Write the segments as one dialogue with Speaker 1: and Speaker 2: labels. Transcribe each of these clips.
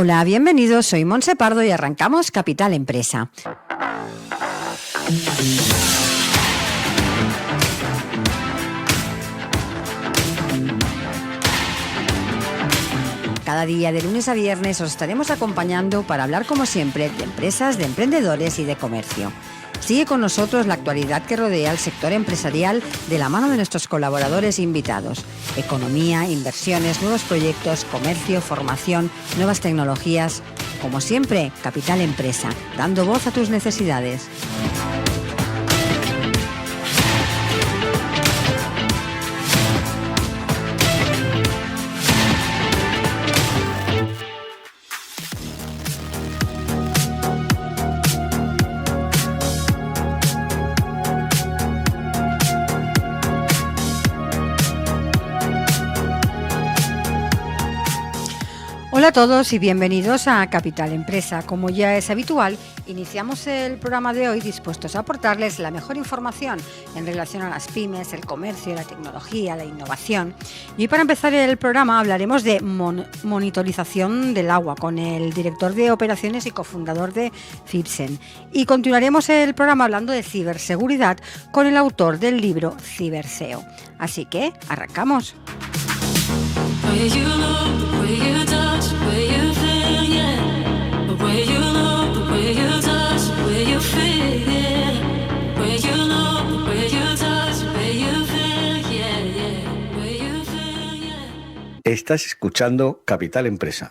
Speaker 1: Hola, bienvenidos, soy Montse Pardo y arrancamos Capital Empresa. Cada día, de lunes a viernes, os estaremos acompañando para hablar, como siempre, de empresas, de emprendedores y de comercio. Sigue con nosotros la actualidad que rodea al sector empresarial de la mano de nuestros colaboradores e invitados. Economía, inversiones, nuevos proyectos, comercio, formación, nuevas tecnologías. Como siempre, Capital Empresa, dando voz a tus necesidades. Hola a todos y bienvenidos a Capital Empresa. Como ya es habitual, iniciamos el programa de hoy dispuestos a aportarles la mejor información en relación a las pymes, el comercio, la tecnología, la innovación. Y hoy, para empezar el programa, hablaremos de monitorización del agua con el director de operaciones y cofundador de Fibsen. Y continuaremos el programa hablando de ciberseguridad con el autor del libro Ciberseo. Así que, arrancamos.
Speaker 2: Estás escuchando Capital Empresa.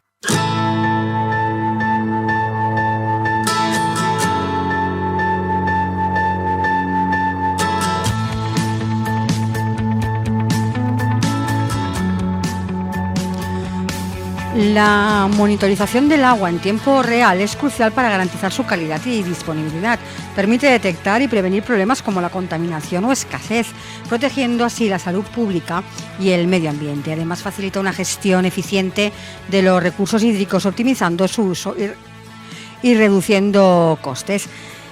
Speaker 1: La monitorización del agua en tiempo real es crucial para garantizar su calidad y disponibilidad. Permite detectar y prevenir problemas como la contaminación o escasez, protegiendo así la salud pública y el medio ambiente. Además, facilita una gestión eficiente de los recursos hídricos, optimizando su uso y reduciendo costes.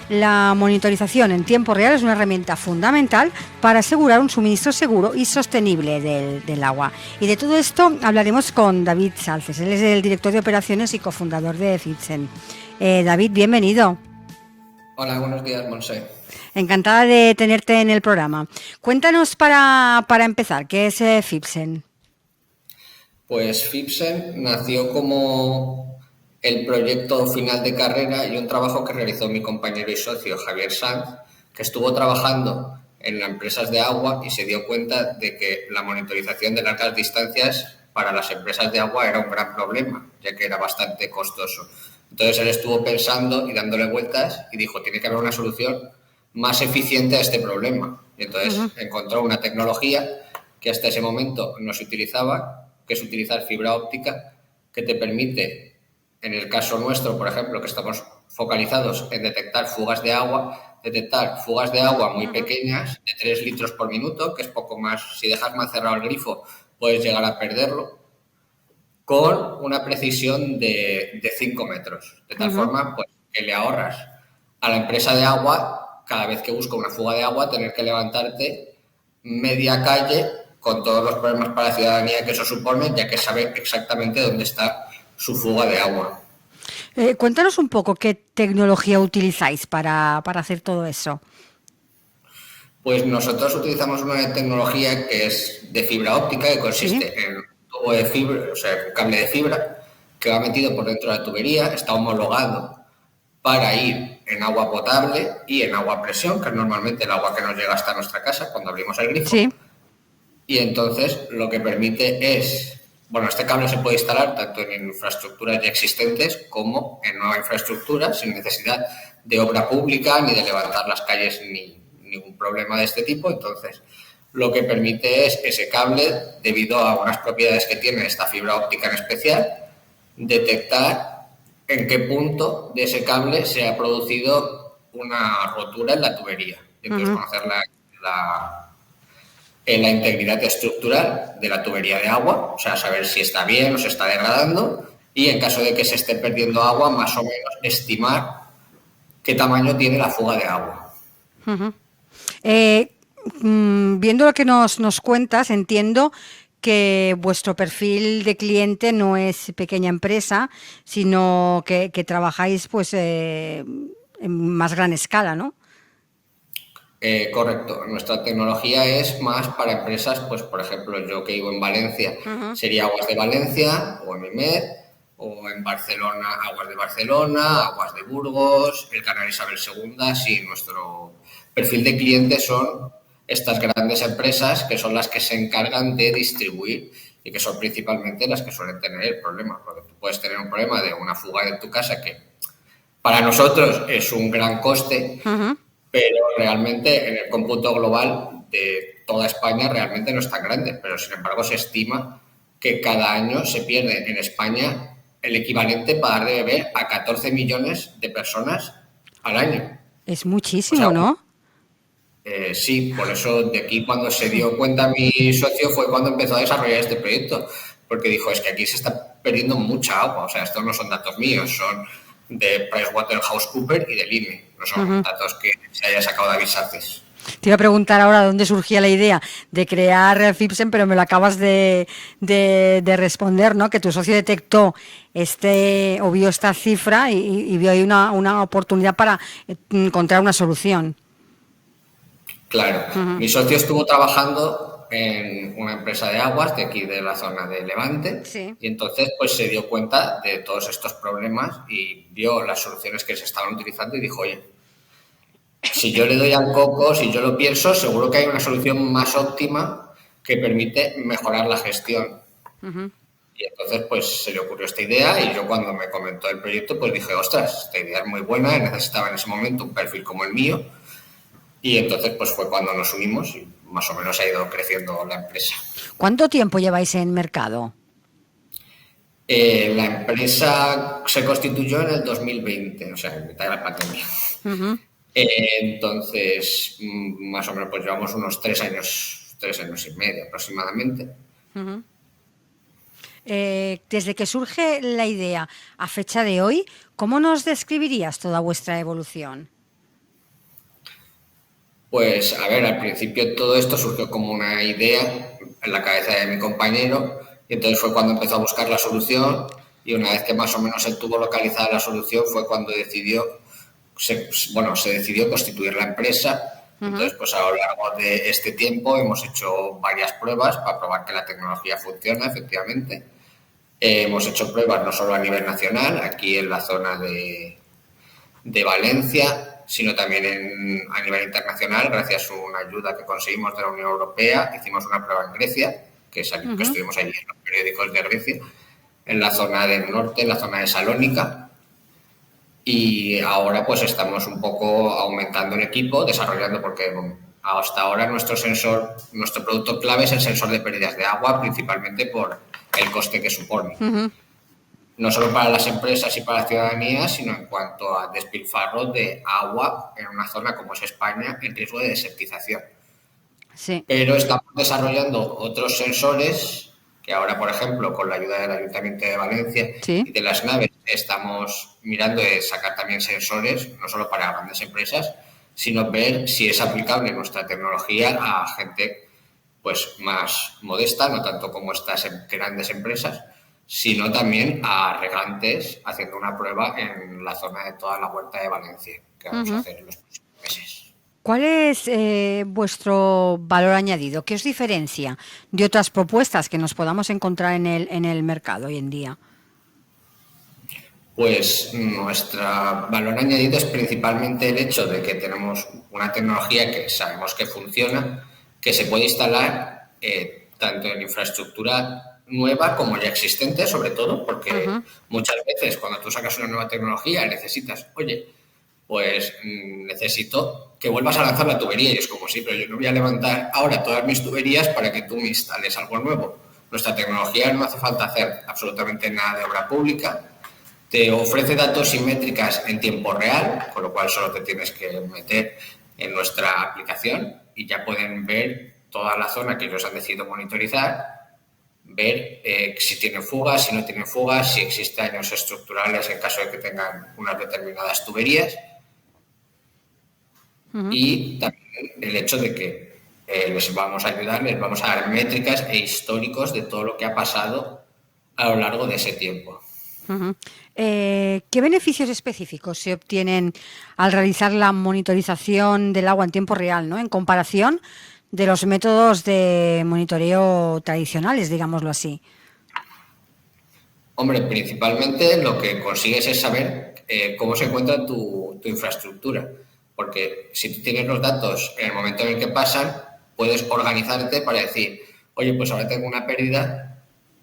Speaker 1: La monitorización en tiempo real es una herramienta fundamental para asegurar un suministro seguro y sostenible del agua. Y de todo esto hablaremos con David Salces. Él es el director de operaciones y cofundador de Fibsen. David, bienvenido.
Speaker 3: Hola, buenos días, Montse.
Speaker 1: Encantada de tenerte en el programa. Cuéntanos para empezar, ¿qué es Fibsen?
Speaker 3: Pues Fibsen nació como el proyecto final de carrera y un trabajo que realizó mi compañero y socio Javier Sanz, que estuvo trabajando en las empresas de agua y se dio cuenta de que la monitorización de largas distancias para las empresas de agua era un gran problema, ya que era bastante costoso. Entonces él estuvo pensando y dándole vueltas y dijo, tiene que haber una solución más eficiente a este problema. Y entonces encontró una tecnología que hasta ese momento no se utilizaba, que es utilizar fibra óptica, que te permite, en el caso nuestro, por ejemplo, que estamos focalizados en detectar fugas de agua muy pequeñas, de 3 litros por minuto, que es poco más. Si dejas mal cerrado el grifo, puedes llegar a perderlo, con una precisión de 5 metros. De tal forma pues, que le ahorras a la empresa de agua, cada vez que busca una fuga de agua, tener que levantarte media calle con todos los problemas para la ciudadanía que eso supone, ya que sabe exactamente dónde está su fuga de agua.
Speaker 1: Cuéntanos un poco qué tecnología utilizáis para hacer todo eso.
Speaker 3: Pues nosotros utilizamos una tecnología que es de fibra óptica, que consiste en un tubo de fibra, o sea, un cable de fibra que va metido por dentro de la tubería, está homologado para ir en agua potable y en agua a presión, que es normalmente el agua que nos llega hasta nuestra casa cuando abrimos el grifo.
Speaker 1: Sí.
Speaker 3: Y entonces lo que permite es, bueno, este cable se puede instalar tanto en infraestructuras ya existentes como en nueva infraestructura, sin necesidad de obra pública ni de levantar las calles ni ningún problema de este tipo. Entonces, lo que permite es ese cable, debido a unas propiedades que tiene esta fibra óptica en especial, detectar en qué punto de ese cable se ha producido una rotura en la tubería. Y entonces conocer la integridad estructural de la tubería de agua, o sea, saber si está bien o se está degradando, y en caso de que se esté perdiendo agua, más o menos estimar qué tamaño tiene la fuga de agua.
Speaker 1: Viendo lo que nos cuentas, entiendo que vuestro perfil de cliente no es pequeña empresa, sino que trabajáis pues en más gran escala, ¿no?
Speaker 3: Correcto. Nuestra tecnología es más para empresas, pues por ejemplo, yo que vivo en Valencia,
Speaker 1: Ujú.
Speaker 3: sería Aguas de Valencia o MIMED, o en Barcelona, Aguas de Barcelona, Aguas de Burgos, el Canal Isabel II. Sí, nuestro perfil de clientes son estas grandes empresas que son las que se encargan de distribuir y que son principalmente las que suelen tener el problema, porque tú puedes tener un problema de una fuga de tu casa que para nosotros es un gran coste,
Speaker 1: Ujú.
Speaker 3: pero realmente en el cómputo global de toda España realmente no es tan grande, pero sin embargo se estima que cada año se pierde en España el equivalente para dar de beber a 14 millones de personas al año.
Speaker 1: Es
Speaker 3: O sea,
Speaker 1: muchísimo, ¿no?
Speaker 3: sí, por eso de aquí cuando se dio cuenta mi socio fue cuando empezó a desarrollar este proyecto, porque dijo, es que aquí se está perdiendo mucha agua, o sea, estos no son datos míos, son de PricewaterhouseCoopers y del INE, no son
Speaker 1: Ujú.
Speaker 3: datos que se haya sacado David Saces.
Speaker 1: Te iba a preguntar ahora dónde surgía la idea de crear Fipsen, pero me lo acabas de responder, ¿no? Que tu socio detectó o vio esta cifra y vio ahí una oportunidad para encontrar una solución.
Speaker 3: Claro,
Speaker 1: Ujú.
Speaker 3: mi socio estuvo trabajando en una empresa de aguas de aquí de la zona de Levante
Speaker 1: Sí.
Speaker 3: y entonces pues se dio cuenta de todos estos problemas y vio las soluciones que se estaban utilizando y dijo, oye, si yo le doy al coco, si yo lo pienso, seguro que hay una solución más óptima que permite mejorar la gestión.
Speaker 1: Ujú.
Speaker 3: Y entonces pues se le ocurrió esta idea y yo cuando me comentó el proyecto pues dije, ostras, esta idea es muy buena, necesitaba en ese momento un perfil como el mío. Y entonces pues fue cuando nos unimos y más o menos ha ido creciendo la empresa.
Speaker 1: ¿Cuánto tiempo lleváis en mercado?
Speaker 3: La empresa se constituyó en el 2020, o sea, en mitad de la pandemia.
Speaker 1: Ujú.
Speaker 3: Entonces, más o menos pues llevamos unos 3 años y medio aproximadamente.
Speaker 1: Ujú. Desde que surge la idea a fecha de hoy, ¿cómo nos describirías toda vuestra evolución?
Speaker 3: Pues a ver, al principio todo esto surgió como una idea en la cabeza de mi compañero y entonces fue cuando empezó a buscar la solución y una vez que más o menos él tuvo localizada la solución fue cuando se decidió constituir la empresa.
Speaker 1: Ujú.
Speaker 3: Entonces, pues a lo largo de este tiempo hemos hecho varias pruebas para probar que la tecnología funciona efectivamente. Hemos hecho pruebas no solo a nivel nacional, aquí en la zona de Valencia, sino también a nivel internacional, gracias a una ayuda que conseguimos de la Unión Europea. Hicimos una prueba en Grecia, que
Speaker 1: Ujú.
Speaker 3: estuvimos allí en los periódicos de Grecia, en la zona del norte, en la zona de Salónica. Y ahora pues estamos un poco aumentando el equipo, desarrollando, porque hasta ahora nuestro producto clave es el sensor de pérdidas de agua, principalmente por el coste que supone.
Speaker 1: Ujú.
Speaker 3: No solo para las empresas y para la ciudadanía, sino en cuanto a despilfarro de agua en una zona como es España en riesgo de desertización.
Speaker 1: Sí,
Speaker 3: Pero estamos desarrollando otros sensores que ahora, por ejemplo, con la ayuda del Ayuntamiento de Valencia
Speaker 1: sí.
Speaker 3: y de las naves, estamos mirando de sacar también sensores, no solo para grandes empresas, sino ver si es aplicable nuestra tecnología a gente pues más modesta, no tanto como estas grandes empresas, sino también a regantes, haciendo una prueba en la zona de toda la Huerta de Valencia, que vamos a
Speaker 1: Ujú.
Speaker 3: hacer en los próximos meses.
Speaker 1: ¿Cuál es vuestro valor añadido? ¿Qué os diferencia de otras propuestas que nos podamos encontrar en el mercado hoy en día?
Speaker 3: Pues nuestro valor añadido es principalmente el hecho de que tenemos una tecnología que sabemos que funciona, que se puede instalar tanto en infraestructura nueva como ya existente, sobre todo, porque
Speaker 1: Ujú.
Speaker 3: muchas veces cuando tú sacas una nueva tecnología necesitas, oye, pues necesito que vuelvas a lanzar la tubería y es como, sí, pero yo no voy a levantar ahora todas mis tuberías para que tú me instales algo nuevo. Nuestra tecnología no hace falta hacer absolutamente nada de obra pública, te ofrece datos y métricas en tiempo real, con lo cual solo te tienes que meter en nuestra aplicación y ya pueden ver toda la zona que ellos han decidido monitorizar, ver si tienen fugas, si no tienen fugas, si existen daños estructurales en caso de que tengan unas determinadas tuberías
Speaker 1: Ujú.
Speaker 3: y también el hecho de que les vamos a ayudar, les vamos a dar métricas e históricos de todo lo que ha pasado a lo largo de ese tiempo.
Speaker 1: ¿Qué beneficios específicos se obtienen al realizar la monitorización del agua en tiempo real, ¿no? En comparación de los métodos de monitoreo tradicionales, digámoslo así?
Speaker 3: Hombre, principalmente lo que consigues es saber cómo se encuentra tu infraestructura, porque si tú tienes los datos en el momento en el que pasan, puedes organizarte para decir, oye, pues ahora tengo una pérdida,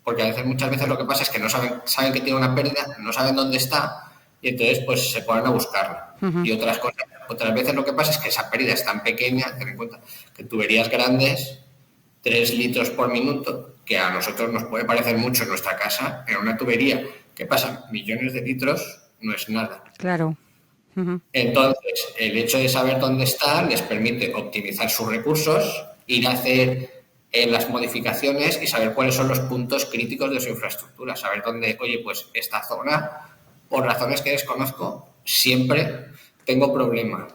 Speaker 3: porque a veces, muchas veces lo que pasa es que no saben que tiene una pérdida, no saben dónde está, y entonces pues se ponen a buscarla. Y otras veces lo que pasa es que esa pérdida es tan pequeña, ten en cuenta que tuberías grandes, 3 litros por minuto, que a nosotros nos puede parecer mucho en nuestra casa, en una tubería que pasan millones de litros, no es nada.
Speaker 1: Claro.
Speaker 3: Entonces, el hecho de saber dónde está les permite optimizar sus recursos, ir a hacer las modificaciones y saber cuáles son los puntos críticos de su infraestructura. Saber dónde, oye, pues esta zona, por razones que desconozco, siempre tengo problemas.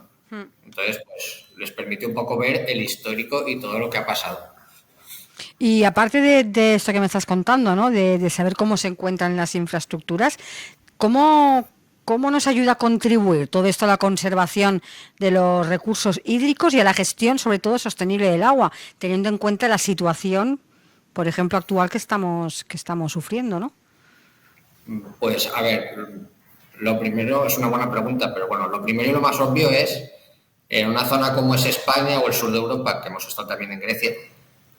Speaker 3: Entonces, pues les permite un poco ver el histórico y todo lo que ha pasado.
Speaker 1: Y aparte de esto que me estás contando, ¿no? De saber cómo se encuentran las infraestructuras, ¿cómo nos ayuda a contribuir todo esto a la conservación de los recursos hídricos y a la gestión, sobre todo, sostenible del agua, teniendo en cuenta la situación, por ejemplo, actual que estamos sufriendo, ¿no?
Speaker 3: Pues, a ver, lo primero es una buena pregunta, pero bueno, lo primero y lo más obvio es, en una zona como es España o el sur de Europa, que hemos estado también en Grecia,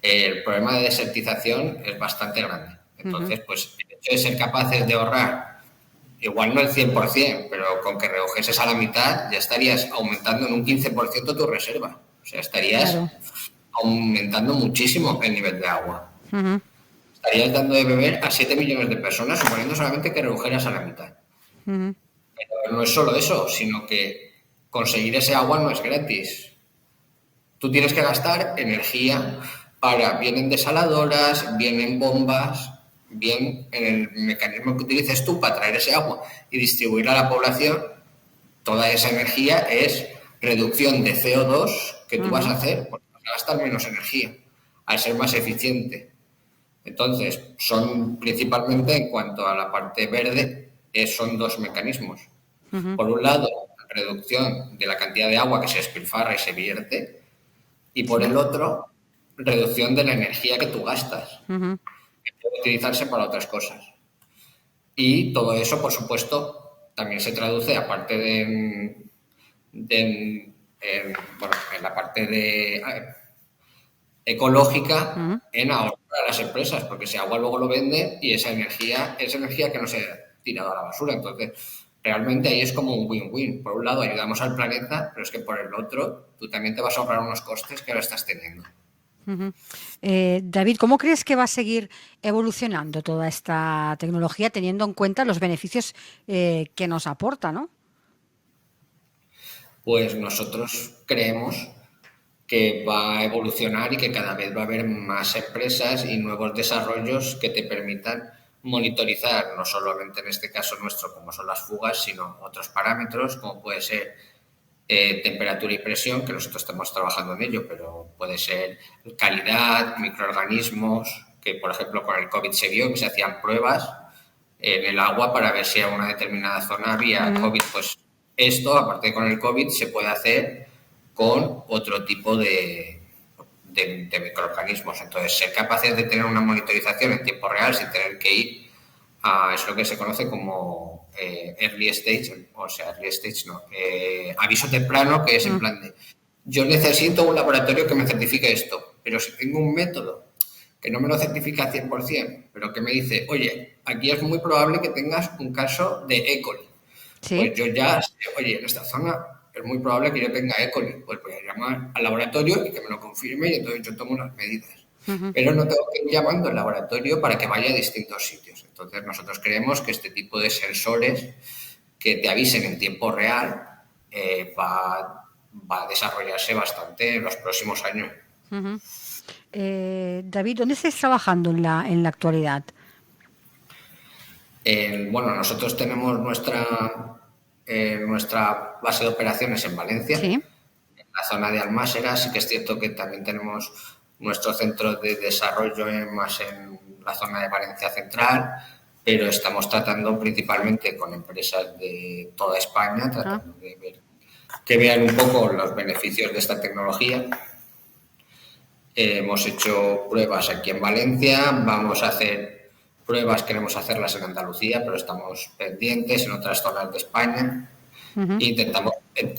Speaker 3: el problema de desertización es bastante grande. Entonces, pues el hecho de ser capaces de ahorrar, igual no el 100%, pero con que redujeses a la mitad, ya estarías aumentando en un 15% tu reserva. O sea, estarías aumentando muchísimo el nivel de agua. Estarías dando de beber a 7 millones de personas, suponiendo solamente que redujeras a la mitad. Pero no es solo eso, sino que conseguir ese agua no es gratis. Tú tienes que gastar energía para, bien en desaladoras, bien en bombas, bien en el mecanismo que utilices tú para traer ese agua y distribuirla a la población. Toda esa energía es reducción de CO2 que tú vas a hacer porque vas a gastar menos energía al ser más eficiente. Entonces, son principalmente, en cuanto a la parte verde, son 2 mecanismos. Por un lado, reducción de la cantidad de agua que se despilfarra y se vierte, y por el otro, reducción de la energía que tú gastas, que puede utilizarse para otras cosas. Y todo eso, por supuesto, también se traduce, aparte en la parte de ecológica, en ahorro para las empresas, porque ese agua luego lo venden y esa energía que no se ha tirado a la basura. Entonces, realmente ahí es como un win-win. Por un lado ayudamos al planeta, pero es que por el otro tú también te vas a ahorrar unos costes que ahora estás teniendo.
Speaker 1: David, ¿cómo crees que va a seguir evolucionando toda esta tecnología teniendo en cuenta los beneficios que nos aporta, ¿no?
Speaker 3: Pues nosotros creemos que va a evolucionar y que cada vez va a haber más empresas y nuevos desarrollos que te permitan monitorizar, no solamente en este caso nuestro, como son las fugas, sino otros parámetros, como puede ser temperatura y presión, que nosotros estamos trabajando en ello, pero puede ser calidad, microorganismos, que por ejemplo con el COVID se vio que se hacían pruebas en el agua para ver si en una determinada zona había COVID. Pues esto, aparte de con el COVID, se puede hacer con otro tipo de microorganismos. Entonces, ser capaces de tener una monitorización en tiempo real sin tener que ir a es lo que se conoce como early stage, aviso temprano, que es en plan de, yo necesito un laboratorio que me certifique esto, pero si tengo un método que no me lo certifica al 100%, pero que me dice, oye, aquí es muy probable que tengas un caso de E. coli. ¿Sí? Pues yo ya sé, oye, en esta zona es muy probable que yo tenga E. coli, pues voy a llamar al laboratorio y que me lo confirme y entonces yo tomo las medidas. Pero no tengo que ir llamando al laboratorio para que vaya a distintos sitios. Entonces nosotros creemos que este tipo de sensores que te avisen en tiempo real va a desarrollarse bastante en los próximos años.
Speaker 1: David, ¿dónde estáis trabajando en la actualidad?
Speaker 3: Bueno, nosotros tenemos nuestra base de operaciones en Valencia, ¿sí? En la zona de Almásera. Sí que es cierto que también tenemos nuestro centro de desarrollo más en la zona de Valencia Central, pero estamos tratando principalmente con empresas de toda España, tratando de ver que vean un poco los beneficios de esta tecnología. Hemos hecho pruebas aquí en Valencia, vamos a hacer pruebas, queremos hacerlas en Andalucía, pero estamos pendientes en otras zonas de España.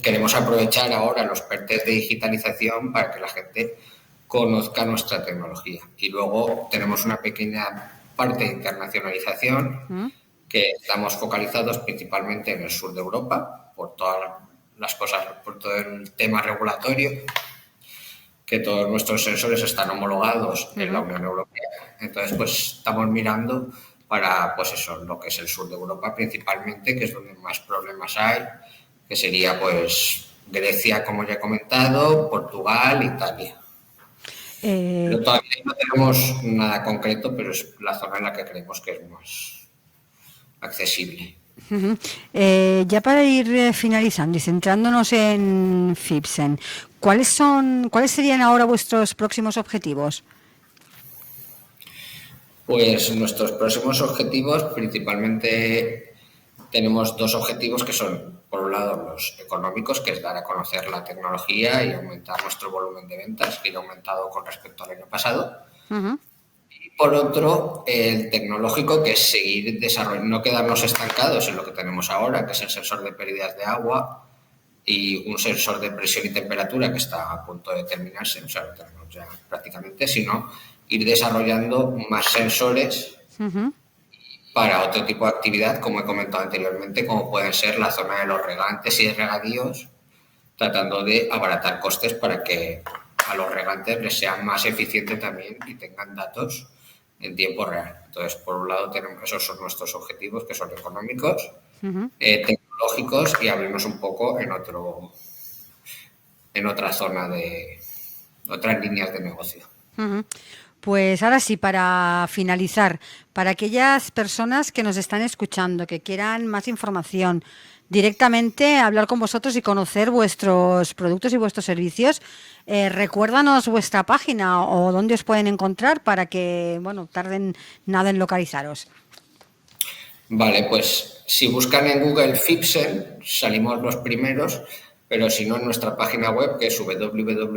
Speaker 3: Queremos aprovechar ahora los PERTEs de digitalización para que la gente conozca nuestra tecnología. Y luego tenemos una pequeña parte de internacionalización que estamos focalizados principalmente en el sur de Europa, por todas las cosas, por todo el tema regulatorio, que todos nuestros sensores están homologados en la Unión Europea. Entonces, pues estamos mirando para, pues eso, lo que es el sur de Europa principalmente, que es donde más problemas hay, que sería pues Grecia, como ya he comentado, Portugal, Italia. Pero todavía no tenemos nada concreto, pero es la zona en la que creemos que es más accesible.
Speaker 1: Ya para ir finalizando y centrándonos en Fibsen, ¿cuáles serían ahora vuestros próximos objetivos?
Speaker 3: Pues nuestros próximos objetivos, principalmente tenemos dos objetivos que son, por un lado, los económicos, que es dar a conocer la tecnología y aumentar nuestro volumen de ventas, que ya ha aumentado con respecto al año pasado. Y por otro, el tecnológico, que es seguir desarrollando, no quedarnos estancados en lo que tenemos ahora, que es el sensor de pérdidas de agua y un sensor de presión y temperatura que está a punto de terminarse, o sea, lo tenemos ya prácticamente, sino ir desarrollando más sensores para otro tipo de actividad, como he comentado anteriormente, como pueden ser la zona de los regantes y regadíos, tratando de abaratar costes para que a los regantes les sea más eficiente también y tengan datos en tiempo real. Entonces, por un lado, esos son nuestros objetivos, que son económicos, tecnológicos, y abrirnos un poco en otra zona de otras líneas de negocio.
Speaker 1: Pues ahora sí, para finalizar, para aquellas personas que nos están escuchando, que quieran más información, directamente hablar con vosotros y conocer vuestros productos y vuestros servicios, recuérdanos vuestra página o dónde os pueden encontrar para que, tarden nada en localizaros.
Speaker 3: Vale, pues si buscan en Google Fibsen, salimos los primeros, pero si no, en nuestra página web, que es www.fibsen.com,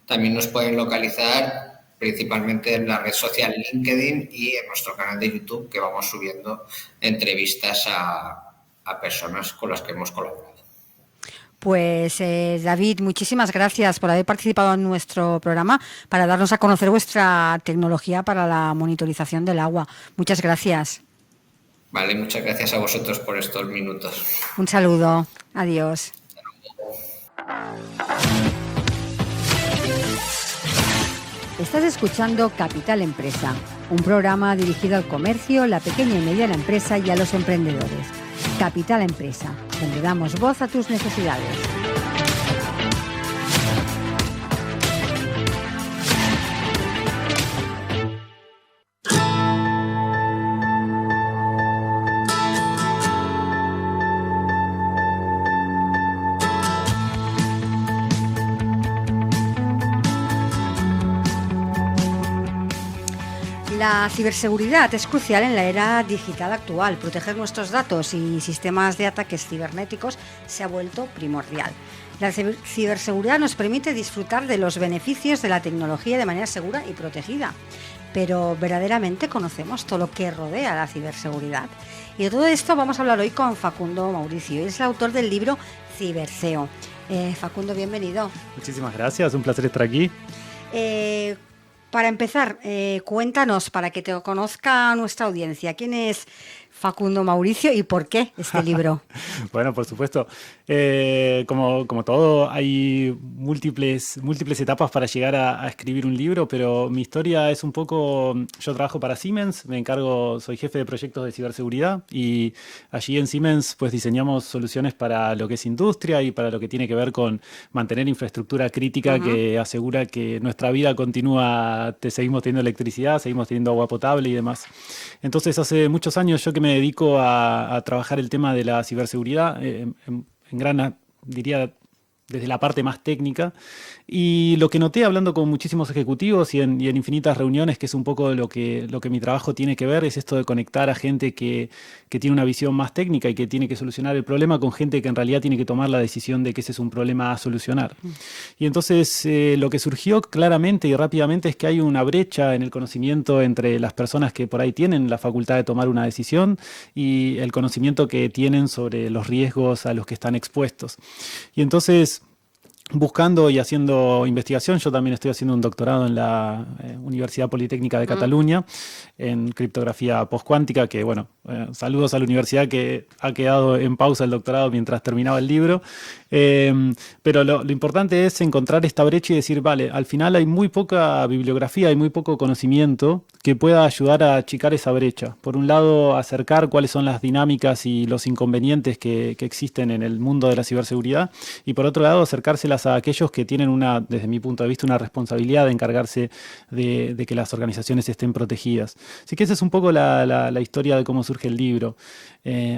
Speaker 3: también nos pueden localizar principalmente en la red social LinkedIn y en nuestro canal de YouTube, que vamos subiendo entrevistas a personas con las que hemos colaborado.
Speaker 1: Pues David, muchísimas gracias por haber participado en nuestro programa para darnos a conocer vuestra tecnología para la monitorización del agua. Muchas gracias.
Speaker 3: Vale, muchas gracias a vosotros por estos minutos.
Speaker 1: Un saludo. Adiós. Estás escuchando Capital Empresa, un programa dirigido al comercio, la pequeña y mediana empresa y a los emprendedores. Capital Empresa, donde damos voz a tus necesidades. La ciberseguridad es crucial en la era digital actual. Proteger nuestros datos y sistemas de ataques cibernéticos se ha vuelto primordial. La ciberseguridad nos permite disfrutar de los beneficios de la tecnología de manera segura y protegida. Pero ¿verdaderamente conocemos todo lo que rodea la ciberseguridad? Y de todo esto vamos a hablar hoy con Facundo Mauricio. Es el autor del libro Ciberseo. Facundo, bienvenido.
Speaker 4: Muchísimas gracias, un placer estar aquí.
Speaker 1: Para empezar, cuéntanos, para que te conozca nuestra audiencia, ¿quién es Facundo Mauricio y por qué este libro?
Speaker 4: Bueno, por supuesto. Como todo, hay múltiples etapas para llegar a escribir un libro, pero mi historia es un poco... Yo trabajo para Siemens, soy jefe de proyectos de ciberseguridad y allí en Siemens pues diseñamos soluciones para lo que es industria y para lo que tiene que ver con mantener infraestructura crítica que asegura que nuestra vida continúa, seguimos teniendo electricidad, seguimos teniendo agua potable y demás. Entonces hace muchos años yo que me dedico a trabajar el tema de la ciberseguridad, en gran diría desde la parte más técnica. Y lo que noté hablando con muchísimos ejecutivos y en infinitas reuniones, que es un poco lo que mi trabajo tiene que ver, es esto de conectar a gente que tiene una visión más técnica y que tiene que solucionar el problema con gente que en realidad tiene que tomar la decisión de que ese es un problema a solucionar. Y entonces lo que surgió claramente y rápidamente es que hay una brecha en el conocimiento entre las personas que por ahí tienen la facultad de tomar una decisión y el conocimiento que tienen sobre los riesgos a los que están expuestos. Y entonces, buscando y haciendo investigación, yo también estoy haciendo un doctorado en la Universidad Politécnica de Cataluña en criptografía postcuántica, que bueno, saludos a la universidad que ha quedado en pausa el doctorado mientras terminaba el libro. Pero lo importante es encontrar esta brecha y decir, vale, al final hay muy poca bibliografía, hay muy poco conocimiento que pueda ayudar a achicar esa brecha. Por un lado, acercar cuáles son las dinámicas y los inconvenientes que existen en el mundo de la ciberseguridad, y por otro lado, acercárselas a aquellos que tienen desde mi punto de vista, una responsabilidad de encargarse de que las organizaciones estén protegidas. Así que esa es un poco la historia de cómo surge el libro.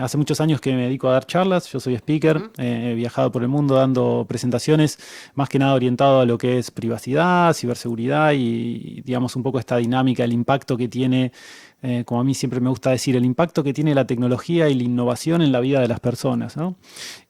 Speaker 4: Hace muchos años que me dedico a dar charlas, yo soy speaker, he viajado por el mundo dando presentaciones, más que nada orientado a lo que es privacidad, ciberseguridad y digamos un poco esta dinámica, el impacto que tiene, como a mí siempre me gusta decir, el impacto que tiene la tecnología y la innovación en la vida de las personas, ¿no?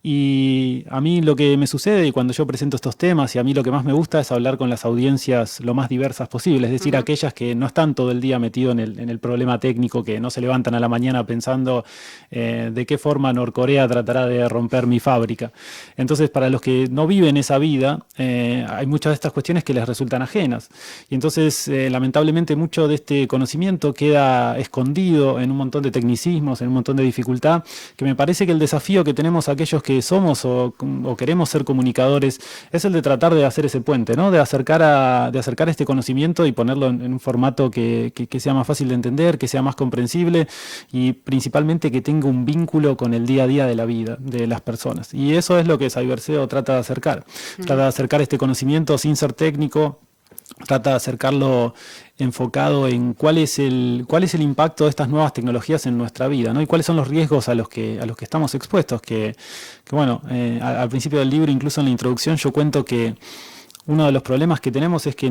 Speaker 4: Y a mí lo que me sucede cuando yo presento estos temas, y a mí lo que más me gusta es hablar con las audiencias lo más diversas posible, es decir, aquellas que no están todo el día metidos en el problema técnico, que no se levantan a la mañana pensando de qué forma Norcorea tratará de romper mi fábrica. Entonces, para los que no viven esa vida, hay muchas de estas cuestiones que les resultan ajenas. Y entonces, lamentablemente, mucho de este conocimiento queda escondido en un montón de tecnicismos, en un montón de dificultad, que me parece que el desafío que tenemos aquellos que somos o queremos ser comunicadores es el de tratar de hacer ese puente, ¿no? De acercar este conocimiento y ponerlo en un formato que sea más fácil de entender, que sea más comprensible y principalmente que tenga un vínculo con el día a día de la vida de las personas. Y eso es lo que Cyberseo trata de acercar. Trata de acercar este conocimiento sin ser técnico, trata de acercarlo enfocado en cuál es el impacto de estas nuevas tecnologías en nuestra vida, ¿no? Y cuáles son los riesgos a los que estamos expuestos. Que bueno, al principio del libro, incluso en la introducción, yo cuento que uno de los problemas que tenemos es que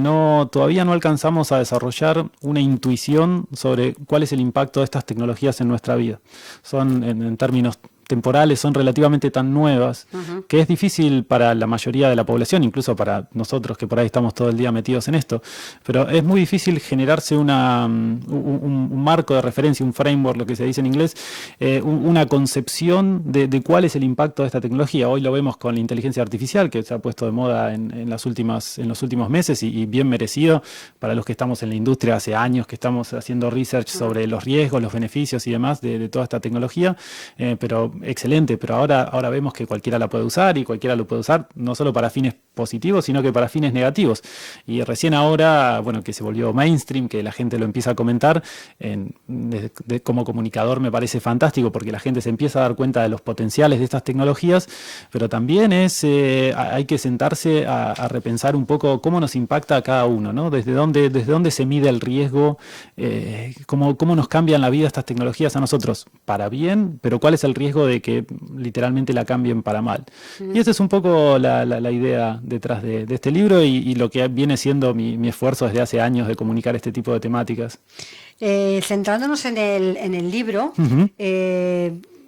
Speaker 4: todavía no alcanzamos a desarrollar una intuición sobre cuál es el impacto de estas tecnologías en nuestra vida. Son, en términos temporales, son relativamente tan nuevas que es difícil para la mayoría de la población, incluso para nosotros que por ahí estamos todo el día metidos en esto, pero es muy difícil generarse un marco de referencia, un framework, lo que se dice en inglés, una concepción de cuál es el impacto de esta tecnología. Hoy lo vemos con la inteligencia artificial, que se ha puesto de moda en los últimos meses y bien merecido para los que estamos en la industria hace años, que estamos haciendo research sobre los riesgos, los beneficios y demás de toda esta tecnología, pero excelente, pero ahora vemos que cualquiera la puede usar y cualquiera lo puede usar no solo para fines positivos, sino que para fines negativos. Y recién ahora, bueno, que se volvió mainstream, que la gente lo empieza a comentar, como comunicador me parece fantástico porque la gente se empieza a dar cuenta de los potenciales de estas tecnologías, pero también hay que sentarse a repensar un poco cómo nos impacta a cada uno, ¿no? Desde dónde se mide el riesgo, cómo nos cambian la vida estas tecnologías a nosotros, para bien, pero cuál es el riesgo de que literalmente la cambien para mal. Y esa es un poco la idea detrás de este libro y lo que viene siendo mi esfuerzo desde hace años de comunicar este tipo de temáticas.
Speaker 1: Centrándonos en el libro,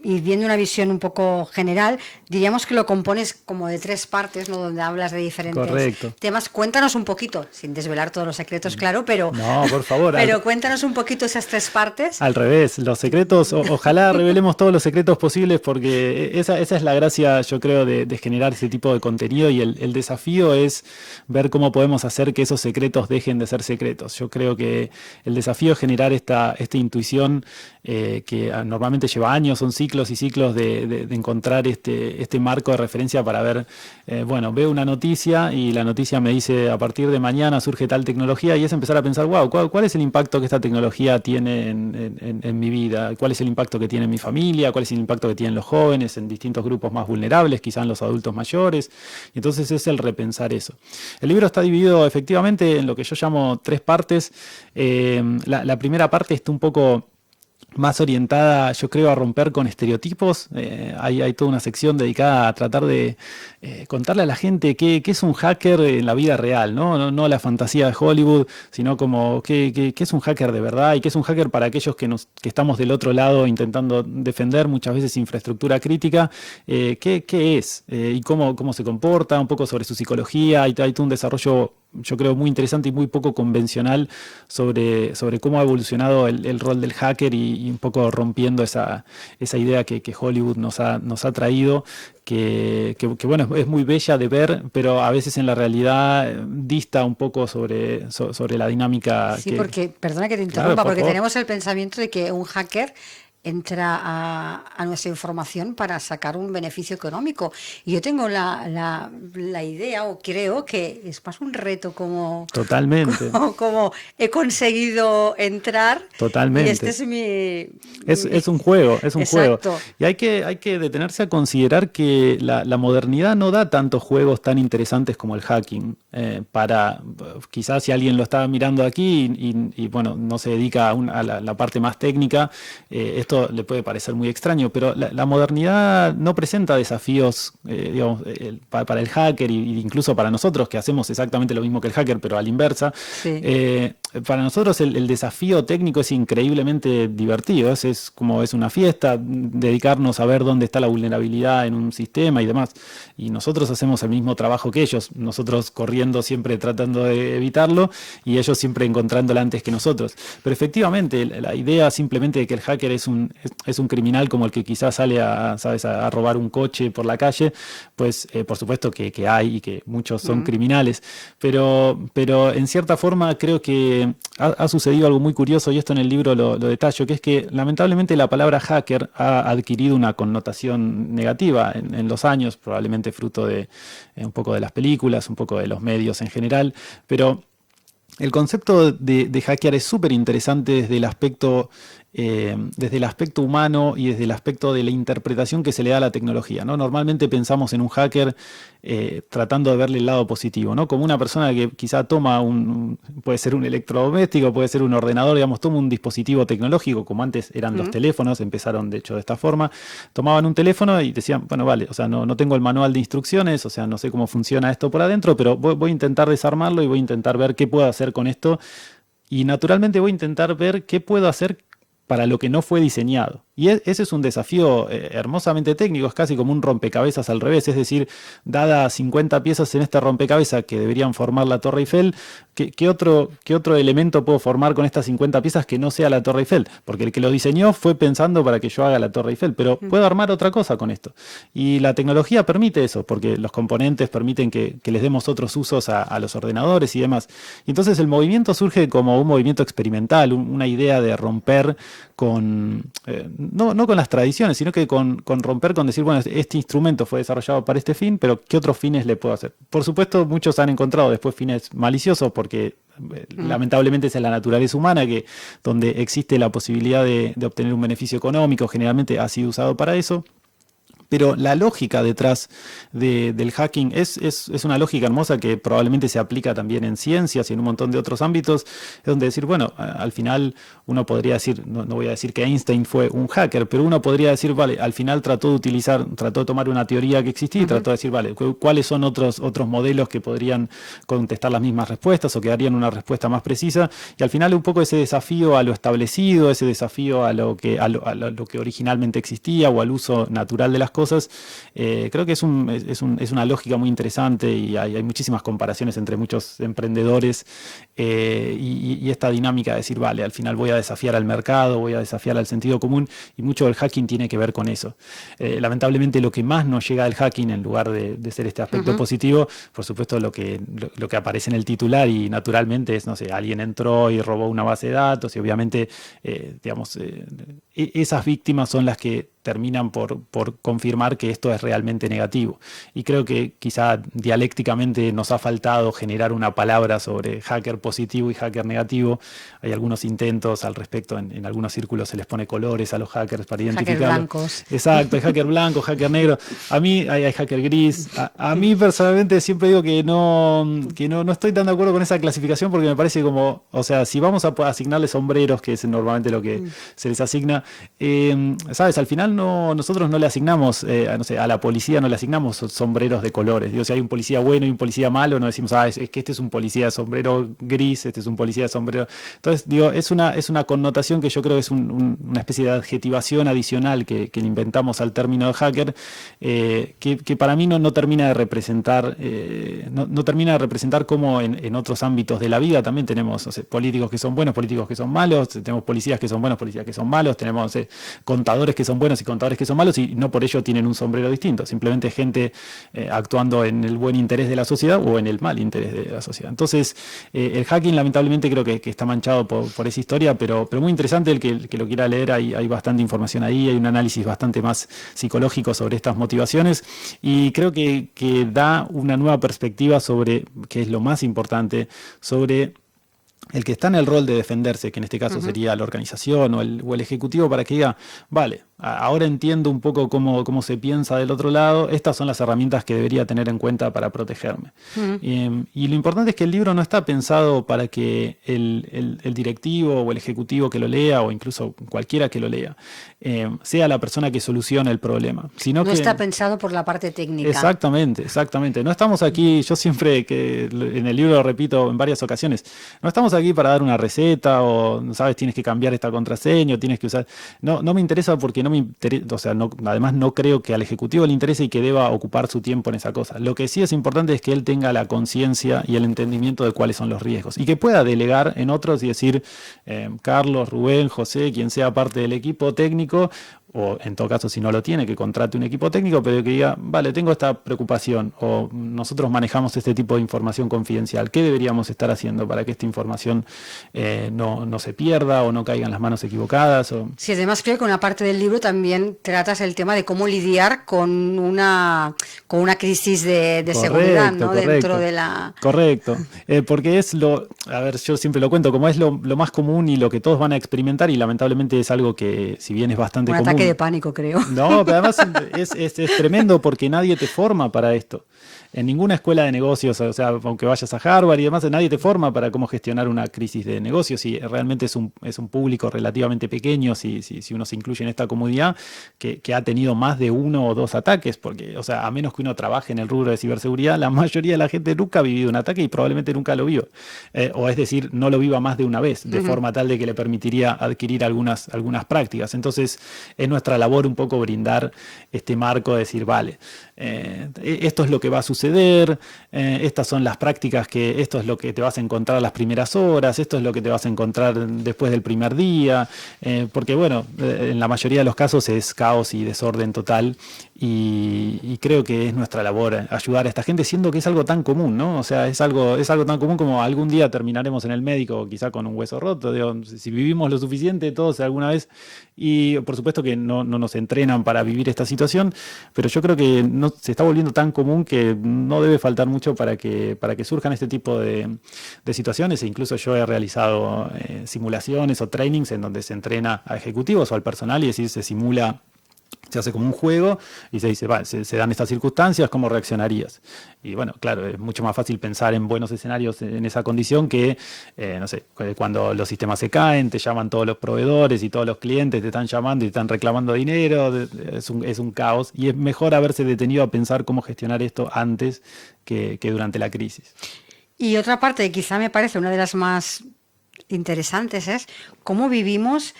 Speaker 1: y viendo una visión un poco general, diríamos que lo compones como de 3 partes, ¿no? Donde hablas de diferentes temas. Cuéntanos un poquito, sin desvelar todos los secretos, claro, pero...
Speaker 4: No, por favor.
Speaker 1: Pero cuéntanos un poquito esas 3 partes.
Speaker 4: Al revés, los secretos, ojalá revelemos todos los secretos posibles porque esa es la gracia, yo creo, de generar ese tipo de contenido y el desafío es ver cómo podemos hacer que esos secretos dejen de ser secretos. Yo creo que el desafío es generar esta intuición que normalmente lleva años, son ciclos y ciclos de encontrar este marco de referencia para ver, veo una noticia y la noticia me dice a partir de mañana surge tal tecnología y es empezar a pensar, ¿cuál es el impacto que esta tecnología tiene en mi vida? ¿Cuál es el impacto que tiene en mi familia? ¿Cuál es el impacto que tienen los jóvenes en distintos grupos más vulnerables, quizás en los adultos mayores? Y entonces es el repensar eso. El libro está dividido efectivamente en lo que yo llamo 3 partes. La primera parte está un poco más orientada, yo creo, a romper con estereotipos. Hay toda una sección dedicada a tratar de contarle a la gente qué es un hacker en la vida real, ¿no? No la fantasía de Hollywood, sino como qué es un hacker de verdad y qué es un hacker para aquellos que estamos del otro lado intentando defender muchas veces infraestructura crítica. ¿Qué es? Y cómo se comporta, un poco sobre su psicología. Hay todo un desarrollo, yo creo, muy interesante y muy poco convencional sobre cómo ha evolucionado el rol del hacker y un poco rompiendo esa idea que Hollywood nos ha traído, que bueno, es muy bella de ver, pero a veces en la realidad dista un poco sobre la dinámica.
Speaker 1: Sí, porque, perdona que te interrumpa,
Speaker 4: Claro, por
Speaker 1: porque
Speaker 4: favor.
Speaker 1: tenemos el pensamiento de que un hacker entra a nuestra información para sacar un beneficio económico. Y yo tengo la idea, o creo que es más un reto
Speaker 4: Totalmente,
Speaker 1: como he conseguido entrar y
Speaker 4: totalmente.
Speaker 1: este es
Speaker 4: Es un juego, es un juego.
Speaker 1: Exacto.
Speaker 4: Y hay que detenerse a considerar que la modernidad no da tantos juegos tan interesantes como el hacking. Quizás si alguien lo está mirando aquí y, bueno, no se dedica a la parte más técnica, esto le puede parecer muy extraño, pero la modernidad no presenta desafíos, digamos, para el hacker e incluso para nosotros que hacemos exactamente lo mismo que el hacker, pero a la inversa.
Speaker 1: Sí.
Speaker 4: Para nosotros el desafío técnico es increíblemente divertido, es como es una fiesta, dedicarnos a ver dónde está la vulnerabilidad en un sistema y demás. Y nosotros hacemos el mismo trabajo que ellos, nosotros corriendo siempre tratando de evitarlo y ellos siempre encontrándola antes que nosotros. Pero efectivamente la idea simplemente de que el hacker es un criminal como el que quizás sale a robar un coche por la calle, pues por supuesto que hay y que muchos son criminales, pero en cierta forma creo que ha sucedido algo muy curioso, y esto en el libro lo detallo, que es que lamentablemente la palabra hacker ha adquirido una connotación negativa en los años, probablemente fruto de un poco de las películas, un poco de los medios en general, pero el concepto de hackear es súper interesante desde el aspecto humano y desde el aspecto de la interpretación que se le da a la tecnología, ¿no? Normalmente pensamos en un hacker tratando de verle el lado positivo, ¿no? Como una persona que quizá toma puede ser un electrodoméstico, puede ser un ordenador, digamos, toma un dispositivo tecnológico, como antes eran los teléfonos, empezaron de hecho de esta forma, tomaban un teléfono y decían, bueno, vale, o sea, no tengo el manual de instrucciones, o sea, no sé cómo funciona esto por adentro, pero voy a intentar desarmarlo y voy a intentar ver qué puedo hacer con esto, y naturalmente voy a intentar ver qué puedo hacer para lo que no fue diseñado. Y ese es un desafío hermosamente técnico, es casi como un rompecabezas al revés, es decir, dadas 50 piezas en este rompecabezas que deberían formar la Torre Eiffel, ¿qué otro elemento puedo formar con estas 50 piezas que no sea la Torre Eiffel? Porque el que lo diseñó fue pensando para que yo haga la Torre Eiffel, pero puedo armar otra cosa con esto. Y la tecnología permite eso, porque los componentes permiten que les demos otros usos a los ordenadores y demás. Y entonces el movimiento surge como un movimiento experimental, una idea de romper con... no con las tradiciones, sino que con romper, con decir, bueno, este instrumento fue desarrollado para este fin, pero ¿qué otros fines le puedo hacer? Por supuesto, muchos han encontrado después fines maliciosos, porque lamentablemente esa es la naturaleza humana, que donde existe la posibilidad de obtener un beneficio económico, generalmente ha sido usado para eso. Pero la lógica detrás del hacking es una lógica hermosa que probablemente se aplica también en ciencias y en un montón de otros ámbitos, es donde decir, bueno, al final uno podría decir, no voy a decir que Einstein fue un hacker, pero uno podría decir, vale, al final trató de tomar una teoría que existía y trató de decir, vale, ¿cuáles son otros modelos que podrían contestar las mismas respuestas o que darían una respuesta más precisa? Y al final un poco ese desafío a lo establecido, ese desafío a lo que originalmente existía o al uso natural de las cosas, creo que es una lógica muy interesante y hay muchísimas comparaciones entre muchos emprendedores y esta dinámica de decir, vale, al final voy a desafiar al mercado, voy a desafiar al sentido común, y mucho del hacking tiene que ver con eso. Lamentablemente lo que más nos llega del hacking, en lugar de ser este aspecto positivo, por supuesto lo que aparece en el titular y naturalmente es, no sé, alguien entró y robó una base de datos y obviamente, esas víctimas son las que terminan por confirmar que esto es realmente negativo. Y creo que quizá dialécticamente nos ha faltado generar una palabra sobre hacker positivo y hacker negativo. Hay algunos intentos al respecto, en algunos círculos se les pone colores a los hackers para identificarlos.
Speaker 1: Hacker blancos.
Speaker 4: Exacto, hay hacker blanco, hacker negro. A mí hay hacker gris. A mí personalmente siempre digo que no estoy tan de acuerdo con esa clasificación porque me parece como, o sea, si vamos a asignarle sombreros, que es normalmente lo que se les asigna, ¿sabes? Al final nosotros no le asignamos, no sé, a la policía no le asignamos sombreros de colores. Digo, si hay un policía bueno y un policía malo, no decimos, es que este es un policía de sombrero gris, este es un policía de sombrero. Entonces, digo, es una connotación que yo creo que es una especie de adjetivación adicional que le inventamos al término de hacker, que para mí no termina de representar, no termina de representar cómo en otros ámbitos de la vida también tenemos, o sea, políticos que son buenos, políticos que son malos, tenemos policías que son buenos, policías que son malos, tenemos contadores que son buenos y contadores que son malos, y no por ello tienen un sombrero distinto, simplemente gente actuando en el buen interés de la sociedad o en el mal interés de la sociedad. Entonces, el hacking lamentablemente creo que está manchado por esa historia, pero muy interesante el que lo quiera leer, hay bastante información ahí, hay un análisis bastante más psicológico sobre estas motivaciones, y creo que da una nueva perspectiva sobre, que es lo más importante, sobre el que está en el rol de defenderse, que en este caso sería la organización o el ejecutivo, para que diga, vale, ahora entiendo un poco cómo se piensa del otro lado, estas son las herramientas que debería tener en cuenta para protegerme. Y lo importante es que el libro no está pensado para que el directivo o el ejecutivo que lo lea, o incluso cualquiera que lo lea, sea la persona que solucione el problema. Sino
Speaker 1: no
Speaker 4: que
Speaker 1: está pensado por la parte técnica.
Speaker 4: Exactamente. No estamos aquí, yo siempre, que en el libro lo repito en varias ocasiones, no estamos aquí para dar una receta o, ¿sabes? Tienes que cambiar esta contraseña o tienes que usar... No me interesa porque no me interesa, o sea, además no creo que al ejecutivo le interese y que deba ocupar su tiempo en esa cosa. Lo que sí es importante es que él tenga la conciencia y el entendimiento de cuáles son los riesgos y que pueda delegar en otros y decir, Carlos, Rubén, José, quien sea parte del equipo técnico, o en todo caso si no lo tiene, que contrate un equipo técnico, pero que diga, vale, tengo esta preocupación, o nosotros manejamos este tipo de información confidencial, ¿qué deberíamos estar haciendo para que esta información no se pierda o no caiga en las manos equivocadas?
Speaker 1: Sí, además creo que una parte del libro también tratas el tema de cómo lidiar con una crisis de seguridad, ¿no?
Speaker 4: Correcto,
Speaker 1: dentro de la...
Speaker 4: Correcto, porque es a ver, yo siempre lo cuento, como es lo más común y lo que todos van a experimentar, y lamentablemente es algo que, si bien es bastante común,
Speaker 1: ataque de pánico, creo.
Speaker 4: No, pero además es tremendo porque nadie te forma para esto. En ninguna escuela de negocios, o sea, aunque vayas a Harvard y demás, nadie te forma para cómo gestionar una crisis de negocios, y realmente es un público relativamente pequeño, si uno se incluye en esta comunidad, que ha tenido más de 1 o 2 ataques, porque, o sea, a menos que uno trabaje en el rubro de ciberseguridad, la mayoría de la gente nunca ha vivido un ataque y probablemente nunca lo viva. O es decir, no lo viva más de una vez, de forma tal de que le permitiría adquirir algunas prácticas. Entonces, es nuestra labor un poco brindar este marco de decir, vale, esto es lo que va a suceder, estas son las prácticas, esto es lo que te vas a encontrar las primeras horas, esto es lo que te vas a encontrar después del primer día, porque bueno, en la mayoría de los casos es caos y desorden total, y creo que es nuestra labor ayudar a esta gente, siendo que es algo tan común, ¿no? O sea, es algo tan común como algún día terminaremos en el médico, quizá con un hueso roto. Digo, si vivimos lo suficiente todos alguna vez, y por supuesto que no nos entrenan para vivir esta situación, pero yo creo que se está volviendo tan común que no debe faltar mucho para que surjan este tipo de situaciones, e incluso yo he realizado simulaciones o trainings en donde se entrena a ejecutivos o al personal, y es decir, se simula, se hace como un juego y se dice, vale, se dan estas circunstancias, ¿cómo reaccionarías? Y bueno, claro, es mucho más fácil pensar en buenos escenarios en esa condición que, no sé, cuando los sistemas se caen, te llaman todos los proveedores y todos los clientes te están llamando y te están reclamando dinero, es un caos, y es mejor haberse detenido a pensar cómo gestionar esto antes que durante la crisis.
Speaker 1: Y otra parte que quizá me parece una de las más interesantes es cómo vivimos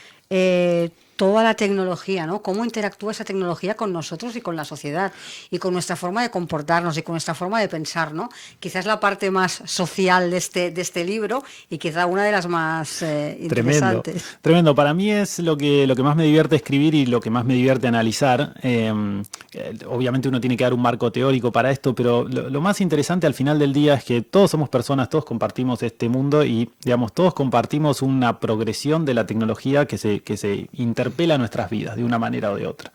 Speaker 1: toda la tecnología, ¿no? Cómo interactúa esa tecnología con nosotros y con la sociedad y con nuestra forma de comportarnos y con nuestra forma de pensar, ¿no? Quizás la parte más social de este libro, y quizá una de las más interesantes.
Speaker 4: Tremendo. Para mí es lo que más me divierte escribir y lo que más me divierte analizar. Obviamente uno tiene que dar un marco teórico para esto, pero lo más interesante al final del día es que todos somos personas, todos compartimos este mundo y, digamos, todos compartimos una progresión de la tecnología que se interna interpela nuestras vidas de una manera o de otra.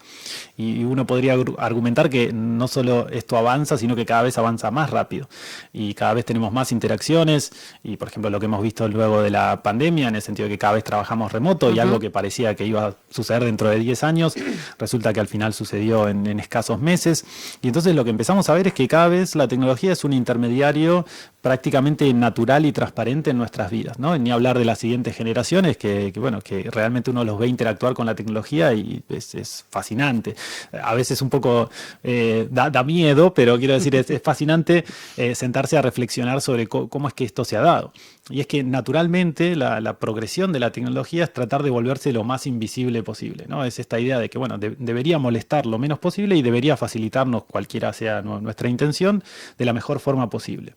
Speaker 4: Y uno podría argumentar que no solo esto avanza, sino que cada vez avanza más rápido y cada vez tenemos más interacciones y, por ejemplo, lo que hemos visto luego de la pandemia, en el sentido de que cada vez trabajamos remoto y algo que parecía que iba a suceder dentro de 10 años, resulta que al final sucedió en escasos meses. Y entonces lo que empezamos a ver es que cada vez la tecnología es un intermediario prácticamente natural y transparente en nuestras vidas, ¿no? Ni hablar de las siguientes generaciones que realmente uno los ve interactuar con la tecnología y es fascinante. A veces un poco da miedo, pero quiero decir, es fascinante sentarse a reflexionar sobre cómo es que esto se ha dado. Y es que naturalmente la progresión de la tecnología es tratar de volverse lo más invisible posible, ¿no? Es esta idea de que debería molestar lo menos posible y debería facilitarnos, cualquiera sea nuestra intención, de la mejor forma posible.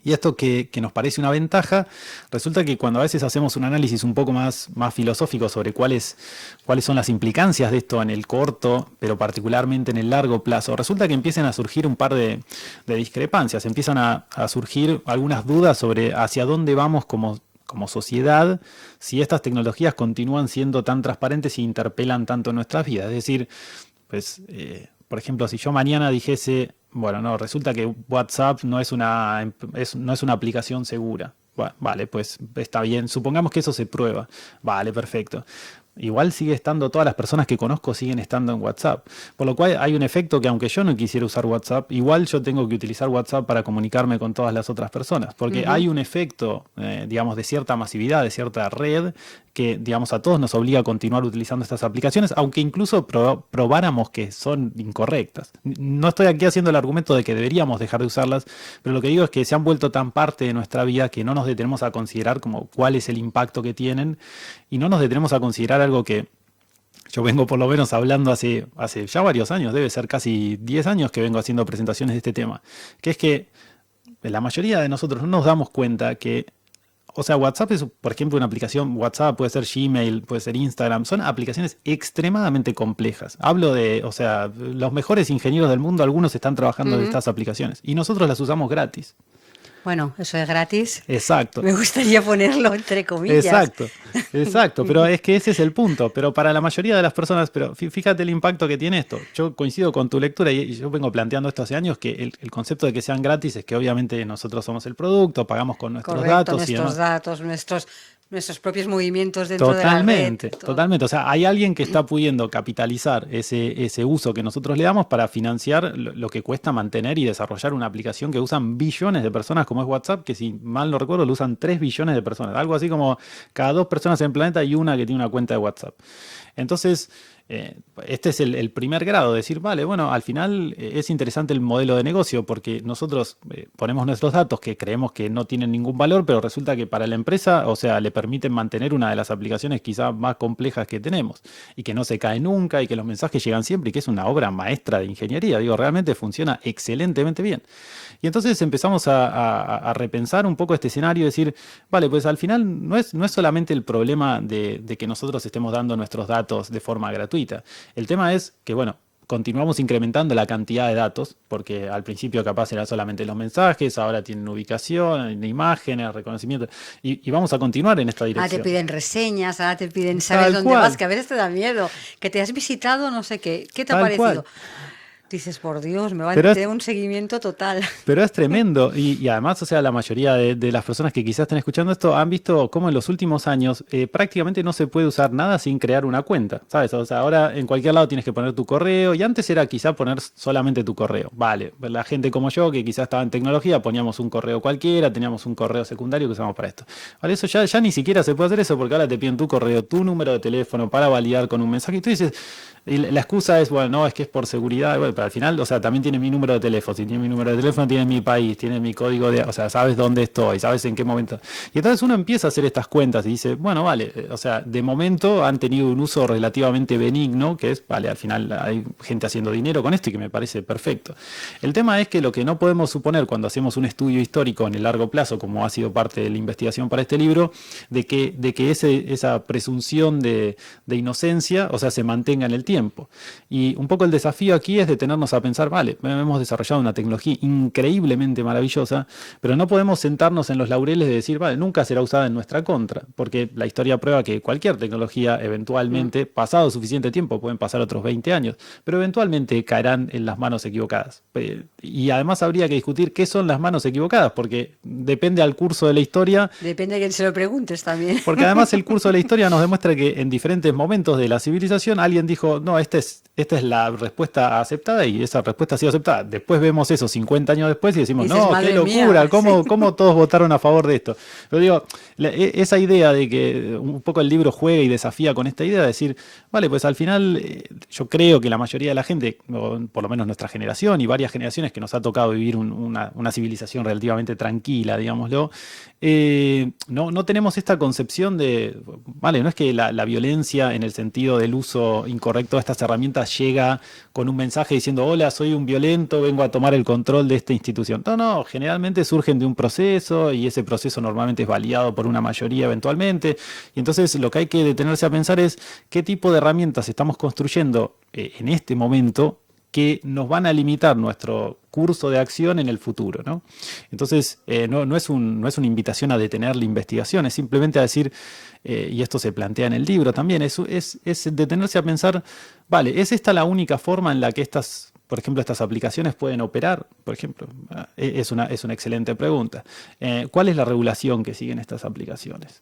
Speaker 4: Y esto que nos parece una ventaja, resulta que cuando a veces hacemos un análisis un poco más filosófico sobre cuáles son las implicancias de esto en el corto, pero particularmente en el largo plazo, resulta que empiezan a surgir un par de discrepancias, empiezan a surgir algunas dudas sobre hacia dónde vamos como sociedad si estas tecnologías continúan siendo tan transparentes e interpelan tanto en nuestras vidas. Es decir, por ejemplo, si yo mañana dijese, resulta que WhatsApp no es una aplicación segura. Bueno, vale, pues está bien. Supongamos que eso se prueba. Vale, perfecto. Igual sigue estando, todas las personas que conozco siguen estando en WhatsApp. Por lo cual hay un efecto que aunque yo no quisiera usar WhatsApp, igual yo tengo que utilizar WhatsApp para comunicarme con todas las otras personas. Porque hay un efecto, de cierta masividad, de cierta red, que, a todos nos obliga a continuar utilizando estas aplicaciones, aunque incluso probáramos que son incorrectas. No estoy aquí haciendo el argumento de que deberíamos dejar de usarlas, pero lo que digo es que se han vuelto tan parte de nuestra vida que no nos detenemos a considerar como cuál es el impacto que tienen y no nos detenemos a considerar algo que yo vengo por lo menos hablando hace ya varios años, debe ser casi 10 años que vengo haciendo presentaciones de este tema, que es que la mayoría de nosotros no nos damos cuenta que, WhatsApp es, por ejemplo, una aplicación, WhatsApp puede ser Gmail, puede ser Instagram, son aplicaciones extremadamente complejas. Hablo de, los mejores ingenieros del mundo, algunos están trabajando en estas aplicaciones y nosotros las usamos gratis.
Speaker 1: Bueno, eso es gratis.
Speaker 4: Exacto.
Speaker 1: Me gustaría ponerlo entre comillas.
Speaker 4: Exacto, pero es que ese es el punto. Pero para la mayoría de las personas, pero fíjate el impacto que tiene esto. Yo coincido con tu lectura y yo vengo planteando esto hace años, que el concepto de que sean gratis es que obviamente nosotros somos el producto, pagamos con nuestros datos.
Speaker 1: Nuestros datos, nuestros propios movimientos dentro de la red.
Speaker 4: Totalmente. Hay alguien que está pudiendo capitalizar ese uso que nosotros le damos para financiar lo que cuesta mantener y desarrollar una aplicación que usan billones de personas como es WhatsApp, que si mal no recuerdo lo usan 3 billones de personas. Algo así como cada 2 personas en el planeta hay una que tiene una cuenta de WhatsApp. Entonces, este es el primer grado, decir, al final es interesante el modelo de negocio porque nosotros ponemos nuestros datos que creemos que no tienen ningún valor, pero resulta que para la empresa, le permiten mantener una de las aplicaciones quizás más complejas que tenemos y que no se cae nunca y que los mensajes llegan siempre y que es una obra maestra de ingeniería. Realmente funciona excelentemente bien. Y entonces empezamos a repensar un poco este escenario y decir, pues al final no es solamente el problema de que nosotros estemos dando nuestros datos de forma gratuita. El tema es que, continuamos incrementando la cantidad de datos, porque al principio capaz era solamente los mensajes, ahora tienen ubicación, imágenes, reconocimiento, y vamos a continuar en esta dirección.
Speaker 1: Te piden reseñas, ahora te piden saber dónde vas, que a veces te da miedo, que te has visitado no sé qué te ha parecido. Dices, por Dios, me va a tener un seguimiento total.
Speaker 4: Pero es tremendo. Y además, la mayoría de las personas que quizás estén escuchando esto han visto cómo en los últimos años prácticamente no se puede usar nada sin crear una cuenta. ¿Sabes? Ahora en cualquier lado tienes que poner tu correo. Y antes era quizá poner solamente tu correo. Vale, la gente como yo, que quizás estaba en tecnología, poníamos un correo cualquiera, teníamos un correo secundario que usamos para esto. Vale, eso ya ni siquiera se puede hacer eso porque ahora te piden tu correo, tu número de teléfono para validar con un mensaje. Y tú dices, y la excusa es, es que es por seguridad. Pero al final, también tiene mi número de teléfono. Si tiene mi número de teléfono, tiene mi país, tiene mi código de... sabes dónde estoy, sabes en qué momento. Y entonces uno empieza a hacer estas cuentas y dice, de momento han tenido un uso relativamente benigno, que es, al final hay gente haciendo dinero con esto y que me parece perfecto. El tema es que lo que no podemos suponer cuando hacemos un estudio histórico en el largo plazo, como ha sido parte de la investigación para este libro, de que esa presunción de inocencia, se mantenga en el tiempo. Y un poco el desafío aquí es de detenernos a pensar, vale, hemos desarrollado una tecnología increíblemente maravillosa, pero no podemos sentarnos en los laureles de decir, vale, nunca será usada en nuestra contra, porque la historia prueba que cualquier tecnología eventualmente, pasado suficiente tiempo, pueden pasar otros 20 años, pero eventualmente caerán en las manos equivocadas. Y además habría que discutir qué son las manos equivocadas, porque depende al curso de la historia.
Speaker 1: Depende de quién se lo preguntes también.
Speaker 4: Porque además el curso de la historia nos demuestra que en diferentes momentos de la civilización alguien dijo, no, esta es la respuesta aceptada y esa respuesta ha sido aceptada. Después vemos eso 50 años después y decimos,
Speaker 1: dices,
Speaker 4: no, qué locura,
Speaker 1: mía,
Speaker 4: ¿cómo todos votaron a favor de esto? Pero digo, esa idea de que un poco el libro juega y desafía con esta idea de decir, vale, pues al final yo creo que la mayoría de la gente, o por lo menos nuestra generación y varias generaciones que nos ha tocado vivir una civilización relativamente tranquila, digámoslo, no tenemos esta concepción de, vale, no es que la violencia en el sentido del uso incorrecto de estas herramientas llega con un mensaje diciendo, hola, soy un violento, vengo a tomar el control de esta institución. No, generalmente surgen de un proceso y ese proceso normalmente es validado por una mayoría eventualmente. Y entonces lo que hay que detenerse a pensar es qué tipo de herramientas estamos construyendo en este momento que nos van a limitar nuestro curso de acción en el futuro, ¿no? Entonces, no es una invitación a detener la investigación, es simplemente a decir, y esto se plantea en el libro también, es detenerse a pensar, vale, ¿es esta la única forma en la que por ejemplo, estas aplicaciones pueden operar? Por ejemplo, es una excelente pregunta. ¿Cuál es la regulación que siguen estas aplicaciones?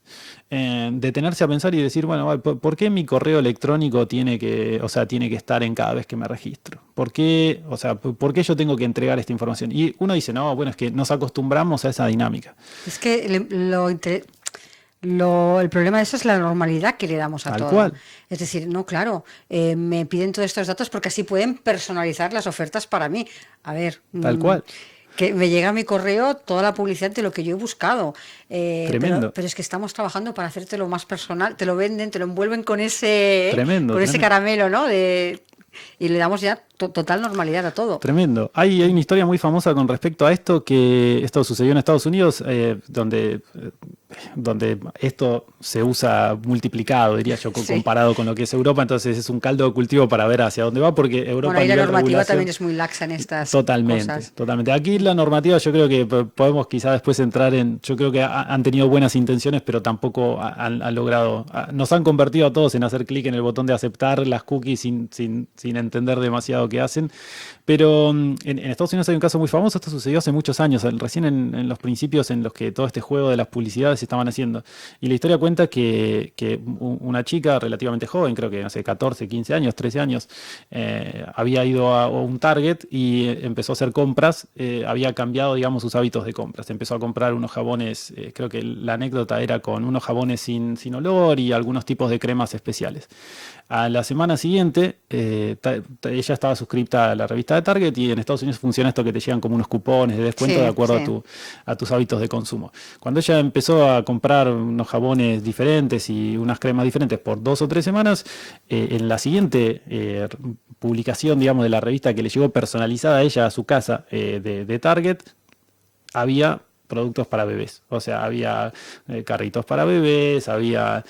Speaker 4: Detenerse a pensar y decir, bueno, ¿por qué mi correo electrónico tiene que estar en cada vez que me registro? ¿Por qué yo tengo que entregar esta información? Y uno dice, no, bueno, es que nos acostumbramos a esa dinámica.
Speaker 1: Es que el problema de eso es la normalidad que le damos a
Speaker 4: Tal
Speaker 1: todo.
Speaker 4: cual.
Speaker 1: Es decir, no, claro, me piden todos estos datos porque así pueden personalizar las ofertas para mí. A ver,
Speaker 4: Tal cual.
Speaker 1: Que me llega a mi correo toda la publicidad de lo que yo he buscado.
Speaker 4: Tremendo.
Speaker 1: Pero es que estamos trabajando para hacértelo más personal. Te lo venden, te lo envuelven con ese caramelo, ¿no? Y le damos ya total normalidad a todo.
Speaker 4: Tremendo. Hay una historia muy famosa con respecto a esto, que esto sucedió en Estados Unidos, donde esto se usa multiplicado, diría yo, comparado con lo que es Europa. Entonces es un caldo de cultivo para ver hacia dónde va, porque Europa...
Speaker 1: Bueno, ahí la normativa también es muy laxa en estas cosas.
Speaker 4: Totalmente. Aquí la normativa yo creo que podemos quizá después entrar en... Yo creo que han tenido buenas intenciones, pero tampoco han logrado... Nos han convertido a todos en hacer clic en el botón de aceptar las cookies sin entender demasiado qué hacen. Pero en Estados Unidos hay un caso muy famoso, esto sucedió hace muchos años, recién en los principios en los que todo este juego de las publicidades se estaban haciendo. Y la historia cuenta que una chica relativamente joven, creo que hace 14, 15 años, 13 años, había ido a un Target y empezó a hacer compras, había cambiado, digamos, sus hábitos de compras. Empezó a comprar unos jabones, creo que la anécdota era con unos jabones sin olor y algunos tipos de cremas especiales. A la semana siguiente, ella estaba suscripta a la revista de Target y en Estados Unidos funciona esto que te llegan como unos cupones de descuento de acuerdo a tus hábitos de consumo. Cuando ella empezó a comprar unos jabones diferentes y unas cremas diferentes por 2 o 3 semanas, en la siguiente publicación, digamos, de la revista que le llegó personalizada a ella a su casa de Target, había productos para bebés, o sea, había carritos para bebés, había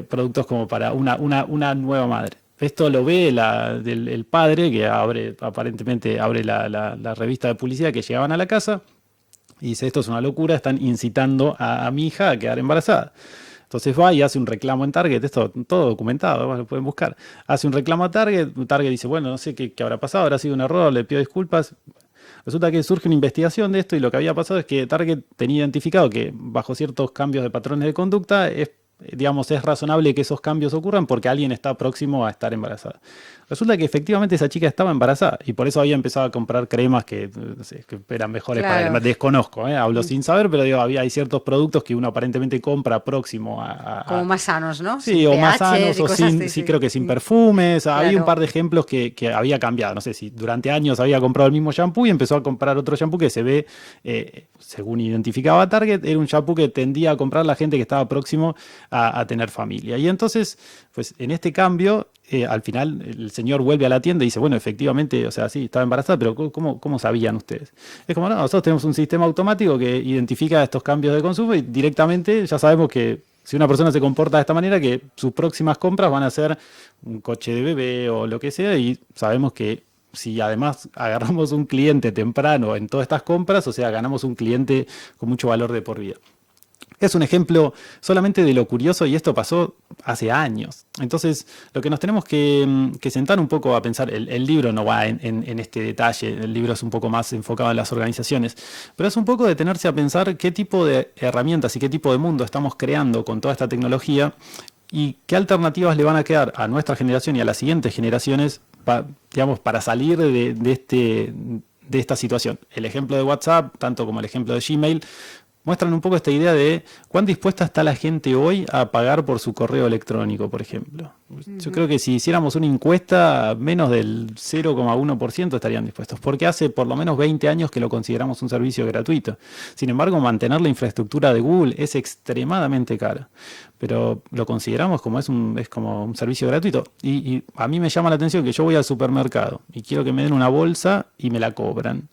Speaker 4: productos como para una nueva madre. Esto lo ve el padre que aparentemente abre la revista de publicidad que llegaban a la casa y dice, esto es una locura, están incitando a mi hija a quedar embarazada. Entonces va y hace un reclamo en Target, esto todo documentado, lo pueden buscar. Hace un reclamo a Target dice, bueno, no sé qué habrá pasado, habrá sido un error, le pido disculpas. Resulta que surge una investigación de esto y lo que había pasado es que Target tenía identificado que bajo ciertos cambios de patrones de conducta es razonable que esos cambios ocurran porque alguien está próximo a estar embarazada. Resulta que efectivamente esa chica estaba embarazada y por eso había empezado a comprar cremas que eran mejores para ella. Desconozco, hablo sin saber, pero hay ciertos productos que uno aparentemente compra próximo a
Speaker 1: como más sanos, ¿no?
Speaker 4: Sí, o más sanos, o creo que sin perfumes. Claro. Había un par de ejemplos que había cambiado. No sé si durante años había comprado el mismo shampoo y empezó a comprar otro shampoo que se ve, según identificaba Target, era un shampoo que tendía a comprar la gente que estaba próximo a tener familia. Y entonces, pues en este cambio, al final el señor vuelve a la tienda y dice, bueno, efectivamente, o sea, sí, estaba embarazada, pero ¿cómo sabían ustedes? Es como, no, nosotros tenemos un sistema automático que identifica estos cambios de consumo y directamente ya sabemos que si una persona se comporta de esta manera, que sus próximas compras van a ser un coche de bebé o lo que sea, y sabemos que si además agarramos un cliente temprano en todas estas compras, o sea, ganamos un cliente con mucho valor de por vida. Es un ejemplo solamente de lo curioso y esto pasó hace años. Entonces, lo que nos tenemos que sentar un poco a pensar, el libro no va en este detalle, el libro es un poco más enfocado en las organizaciones, pero es un poco detenerse a pensar qué tipo de herramientas y qué tipo de mundo estamos creando con toda esta tecnología y qué alternativas le van a quedar a nuestra generación y a las siguientes generaciones para salir de esta situación. El ejemplo de WhatsApp, tanto como el ejemplo de Gmail, muestran un poco esta idea de cuán dispuesta está la gente hoy a pagar por su correo electrónico, por ejemplo. Yo creo que si hiciéramos una encuesta, menos del 0,1% estarían dispuestos, porque hace por lo menos 20 años que lo consideramos un servicio gratuito. Sin embargo, mantener la infraestructura de Google es extremadamente cara, pero lo consideramos como es como un servicio gratuito. Y a mí me llama la atención que yo voy al supermercado y quiero que me den una bolsa y me la cobran.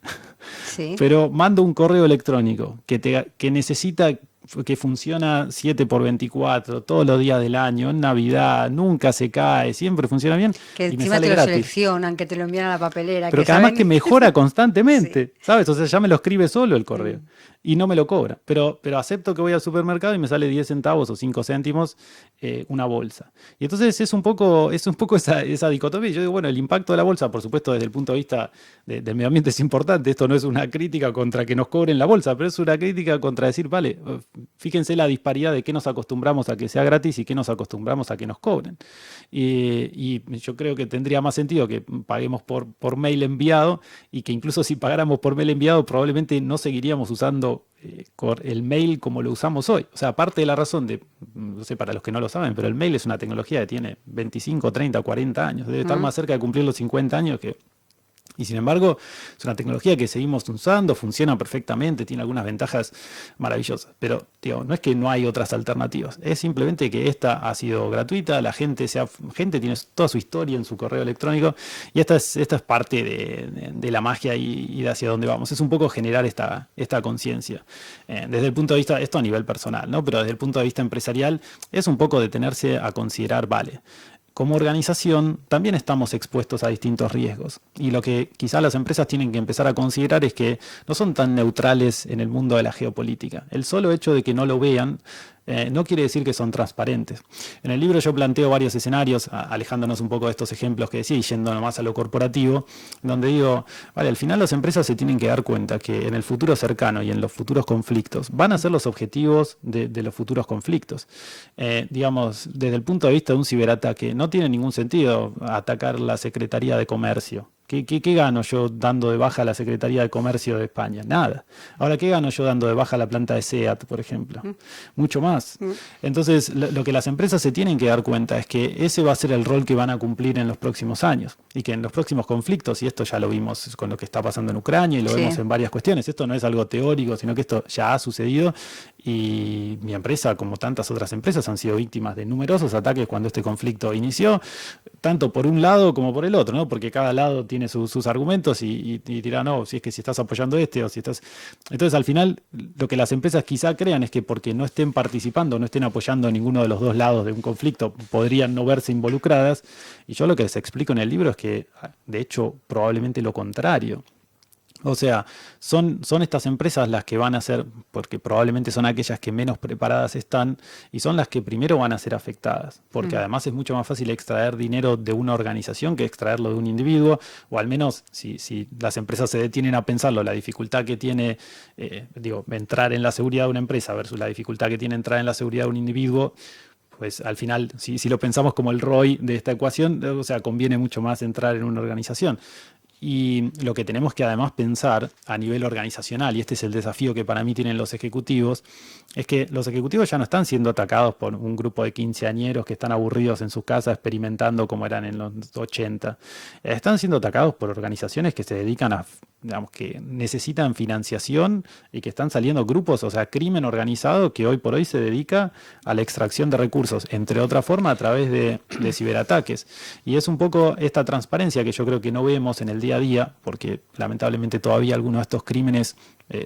Speaker 1: Sí.
Speaker 4: Pero mando un correo electrónico que necesita, que funciona 7x24 todos los días del año, en Navidad, nunca se cae, siempre funciona bien.
Speaker 1: Que
Speaker 4: y me
Speaker 1: encima
Speaker 4: sale
Speaker 1: te lo
Speaker 4: gratis.
Speaker 1: seleccionan, que te lo envían a la papelera.
Speaker 4: Pero que además
Speaker 1: saben...
Speaker 4: que mejora constantemente, ¿sabes? O sea, ya me lo escribe solo el correo y no me lo cobra. Pero acepto que voy al supermercado y me sale 10 centavos o 5 céntimos una bolsa. Y entonces es un poco esa dicotomía. Yo digo, bueno, el impacto de la bolsa, por supuesto, desde el punto de vista del medio ambiente es importante. Esto no es una crítica contra que nos cobren la bolsa, pero es una crítica contra decir, vale, fíjense la disparidad de qué nos acostumbramos a que sea gratis y qué nos acostumbramos a que nos cobren. Y yo creo que tendría más sentido que paguemos por mail enviado y que incluso si pagáramos por mail enviado probablemente no seguiríamos usando el mail como lo usamos hoy. O sea, aparte de la razón de, no sé, para los que no lo saben, pero el mail es una tecnología que tiene 25, 30, 40 años. Debe estar más cerca de cumplir los 50 años que... Y sin embargo, es una tecnología que seguimos usando, funciona perfectamente, tiene algunas ventajas maravillosas. Pero, digo, no es que no hay otras alternativas, es simplemente que esta ha sido gratuita, la gente tiene toda su historia en su correo electrónico y esta es parte de la magia y de hacia dónde vamos. Es un poco generar esta conciencia. Desde el punto de vista, esto a nivel personal, ¿no? Pero desde el punto de vista empresarial, es un poco detenerse a considerar, vale, como organización también estamos expuestos a distintos riesgos y lo que quizás las empresas tienen que empezar a considerar es que no son tan neutrales en el mundo de la geopolítica. El solo hecho de que no lo vean no quiere decir que son transparentes. En el libro yo planteo varios escenarios, alejándonos un poco de estos ejemplos que decía y yendo nomás a lo corporativo, donde digo, vale, al final las empresas se tienen que dar cuenta que en el futuro cercano y en los futuros conflictos van a ser los objetivos de los futuros conflictos. Digamos, desde el punto de vista de un ciberataque, no tiene ningún sentido atacar la Secretaría de Comercio. ¿Qué gano yo dando de baja a la Secretaría de Comercio de España? Nada. Ahora, ¿qué gano yo dando de baja a la planta de SEAT, por ejemplo? Mucho más. Entonces, lo que las empresas se tienen que dar cuenta es que ese va a ser el rol que van a cumplir en los próximos años y que en los próximos conflictos, y esto ya lo vimos con lo que está pasando en Ucrania y lo vemos en varias cuestiones, esto no es algo teórico, sino que esto ya ha sucedido y mi empresa, como tantas otras empresas, han sido víctimas de numerosos ataques cuando este conflicto inició, tanto por un lado como por el otro, ¿no? Porque cada lado tiene sus argumentos y dirá, no, si estás apoyando o si estás... Entonces, al final, lo que las empresas quizá crean es que porque no estén participando, no estén apoyando ninguno de los dos lados de un conflicto, podrían no verse involucradas. Y yo lo que les explico en el libro es que, de hecho, probablemente lo contrario. O sea, son estas empresas las que van a ser, porque probablemente son aquellas que menos preparadas están y son las que primero van a ser afectadas, porque además es mucho más fácil extraer dinero de una organización que extraerlo de un individuo, o al menos si las empresas se detienen a pensarlo, la dificultad que tiene, entrar en la seguridad de una empresa versus la dificultad que tiene entrar en la seguridad de un individuo, pues al final, si lo pensamos como el ROI de esta ecuación, o sea, conviene mucho más entrar en una organización. Y lo que tenemos que además pensar a nivel organizacional, y este es el desafío que para mí tienen los ejecutivos, es que los ejecutivos ya no están siendo atacados por un grupo de quinceañeros que están aburridos en sus casas experimentando como eran en los 80. Están siendo atacados por organizaciones que se dedican a, digamos, que necesitan financiación y que están saliendo grupos, o sea, crimen organizado que hoy por hoy se dedica a la extracción de recursos, entre otras formas a través de ciberataques. Y es un poco esta transparencia que yo creo que no vemos en el día a día, porque lamentablemente todavía algunos de estos crímenes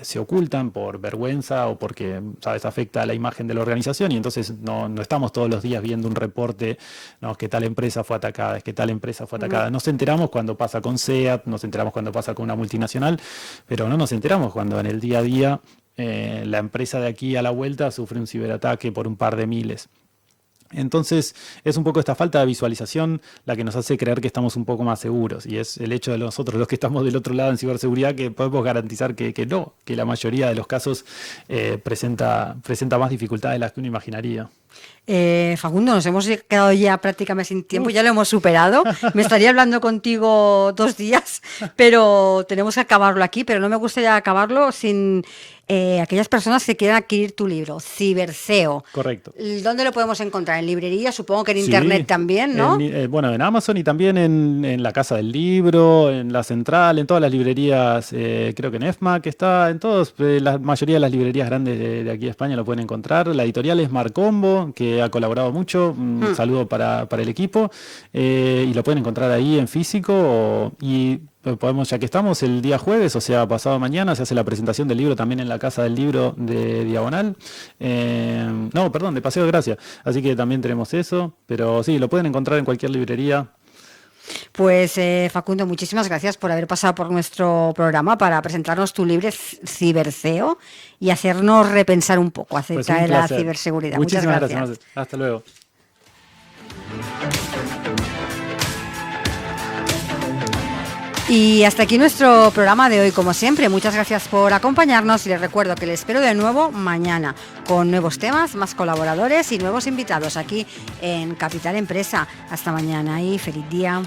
Speaker 4: se ocultan por vergüenza o porque, ¿sabes?, afecta a la imagen de la organización, y entonces no estamos todos los días viendo un reporte, ¿no?, que tal empresa fue atacada, que tal empresa fue atacada. Nos enteramos cuando pasa con SEAT, nos enteramos cuando pasa con una multinacional, pero no nos enteramos cuando en el día a día la empresa de aquí a la vuelta sufre un ciberataque por un par de miles. Entonces es un poco esta falta de visualización la que nos hace creer que estamos un poco más seguros, y es el hecho de nosotros los que estamos del otro lado en ciberseguridad que podemos garantizar que no, que la mayoría de los casos presenta más dificultades de las que uno imaginaría.
Speaker 1: Facundo, nos hemos quedado ya prácticamente sin tiempo, ya lo hemos superado. Me estaría hablando contigo 2 días, pero tenemos que acabarlo aquí, pero no me gustaría acabarlo sin aquellas personas que quieran adquirir tu libro, Ciberseo.
Speaker 4: Correcto.
Speaker 1: ¿Dónde lo podemos encontrar? ¿En librería? Supongo que en internet también, ¿no?
Speaker 4: Bueno, en Amazon y también en la Casa del Libro, en La Central, en todas las librerías, creo que en EFMAC está, en todos, la mayoría de las librerías grandes de aquí de España lo pueden encontrar. La editorial es Marcombo, que ha colaborado mucho, un saludo para el equipo, y lo pueden encontrar ahí en físico y podemos, ya que estamos el día jueves, o sea, pasado mañana, se hace la presentación del libro también en la Casa del Libro de Diagonal. De Paseo de Gracia. Así que también tenemos eso. Pero sí, lo pueden encontrar en cualquier librería.
Speaker 1: Pues Facundo, muchísimas gracias por haber pasado por nuestro programa para presentarnos tu libro Ciberseo y hacernos repensar un poco acerca de la ciberseguridad.
Speaker 4: Muchísimas gracias. Hasta luego.
Speaker 1: Y hasta aquí nuestro programa de hoy, como siempre. Muchas gracias por acompañarnos y les recuerdo que les espero de nuevo mañana con nuevos temas, más colaboradores y nuevos invitados aquí en Capital Empresa. Hasta mañana y feliz día.